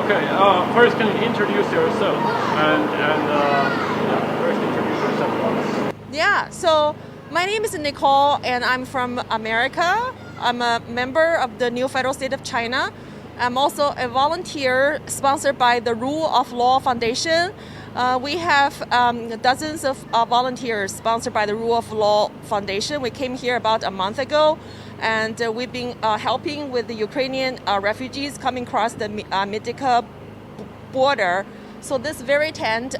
Okay, first can you introduce yourself first introduce yourself. Yeah, so my name is Nicole and I'm from America. I'm a member of the New Federal State of China. I'm also a volunteer sponsored by the Rule of Law Foundation. We have dozens of volunteers sponsored by the Rule of Law Foundation. We came here about a month ago, and we've been helping with the Ukrainian refugees coming across the Midika border. So this very tent,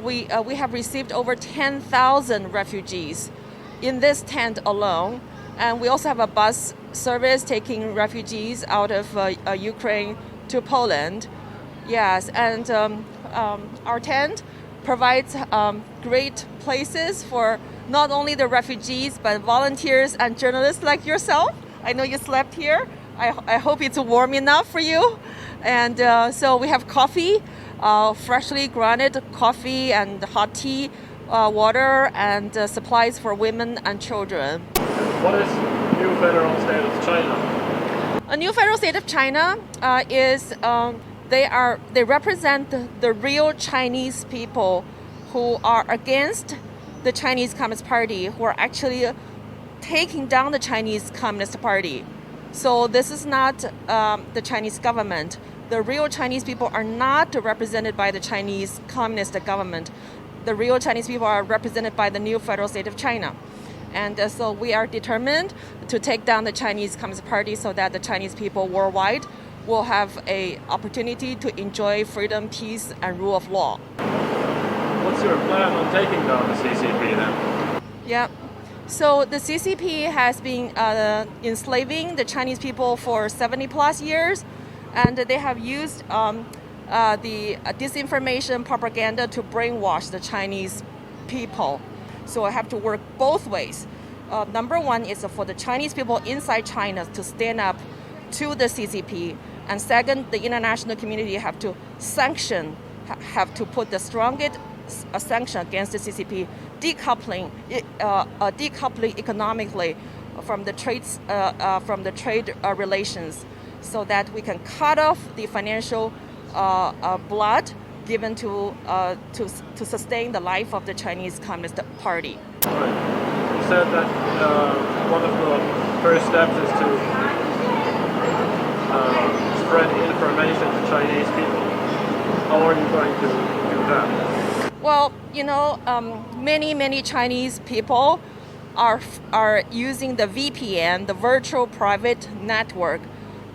we have received over 10,000 refugees in this tent alone. And we also have a bus service taking refugees out of Ukraine to Poland. Yes, and our tent provides great places for not only the refugees, but volunteers and journalists like yourself. I know you slept here. I hope it's warm enough for you. And so we have coffee, freshly grounded coffee and hot tea, water, and supplies for women and children. What is New Federal State of China? A New Federal State of China is they represent the real Chinese people who are against the Chinese Communist Party, who are actually taking down the Chinese Communist Party. So this is not the Chinese government. The real Chinese people are not represented by the Chinese Communist government. The real Chinese people are represented by the New Federal State of China. And so we are determined to take down the Chinese Communist Party so that the Chinese people worldwide will have an opportunity to enjoy freedom, peace, and rule of law. What's your plan on taking down the CCP then? Yeah. So the CCP has been enslaving the Chinese people for 70 plus years, and they have used the disinformation propaganda to brainwash the Chinese people. So I have to work both ways. Number one is for the Chinese people inside China to stand up to the CCP. And second, the international community have to put the strongest sanction against the CCP, decoupling economically from the trade relations, so that we can cut off the financial blood given to sustain the life of the Chinese Communist Party. Right. You said that one of the first steps is to spread information to Chinese people. How are you going to do that? Well, many Chinese people are using the VPN, the virtual private network,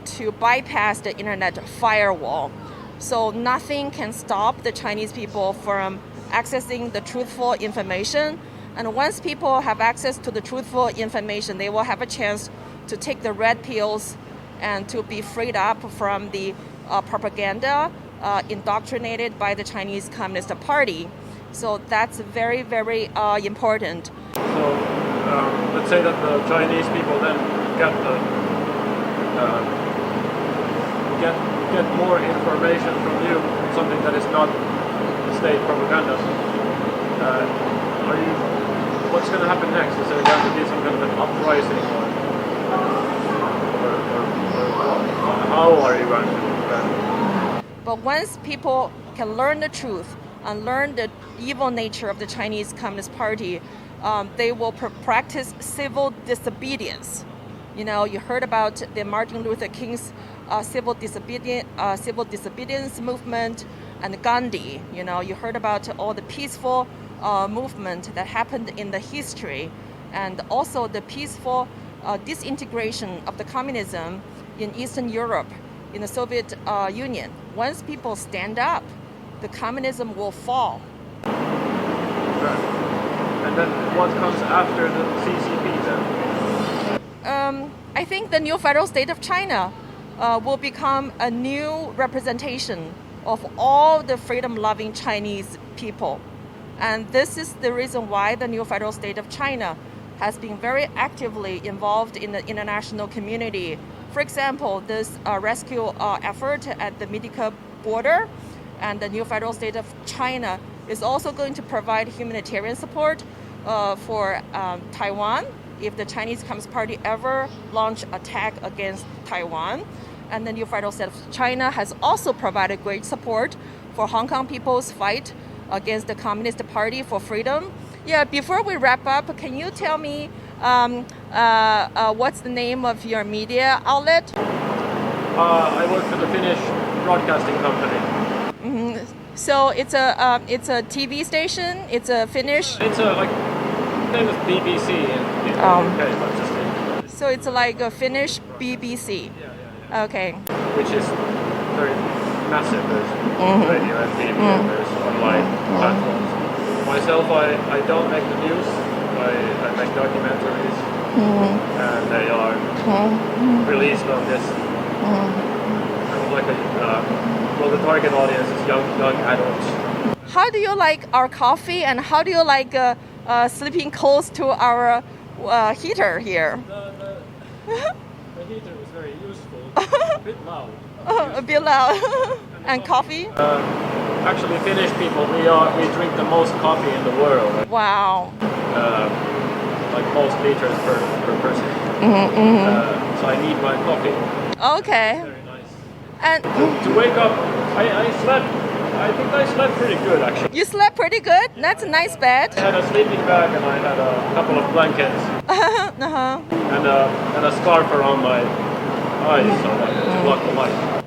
to bypass the internet firewall. So nothing can stop the Chinese people from accessing the truthful information. And once people have access to the truthful information, they will have a chance to take the red pills and to be freed up from the propaganda indoctrinated by the Chinese Communist Party. So that's very, very important. So let's say that the Chinese people then get more information from you, something that is not state propaganda. What's going to happen next? Is there going to be some kind of an uprising, or how are you going to do that? But once people can learn the truth and learn the evil nature of the Chinese Communist Party, they will practice civil disobedience. You heard about the Martin Luther King's civil disobedience movement, and Gandhi. You heard about all the peaceful movement that happened in the history, and also the peaceful disintegration of the communism in Eastern Europe, in the Soviet Union. Once people stand up, the communism will fall. Right. And then what comes after the CCP then? I think the New Federal State of China will become a new representation of all the freedom-loving Chinese people. And this is the reason why the New Federal State of China has been very actively involved in the international community. For example, this rescue effort at the Midika border, and the New Federal State of China is also going to provide humanitarian support for Taiwan if the Chinese Communist Party ever launch attack against Taiwan. and the new federal state of China has also provided great support for Hong Kong people's fight against the Communist Party for freedom. Yeah, before we wrap up, can you tell me what's the name of your media outlet? I work for the Finnish broadcasting company. So it's a TV station. It's a Finnish. It's name is BBC in the UK, but just So it's like a Finnish BBC. Okay. which is very massive. There's radio and TV and there's online platforms. Myself, I don't make the news. I make documentaries, and they are released on this kind of like well, the target audience is young adults. How do you like our coffee, and how do you like sleeping close to our heater here? The heater is very useful. A bit loud. A bit loud. And coffee? Actually, Finnish people, we drink the most coffee in the world. Wow. Like most liters per person. So I need my coffee. Okay. Very nice. And To wake up, I slept. I think I slept pretty good actually. you slept pretty good? That's a nice bed. I had a sleeping bag and I had a couple of blankets Uh-huh. and a scarf around my eyes so that to block the light.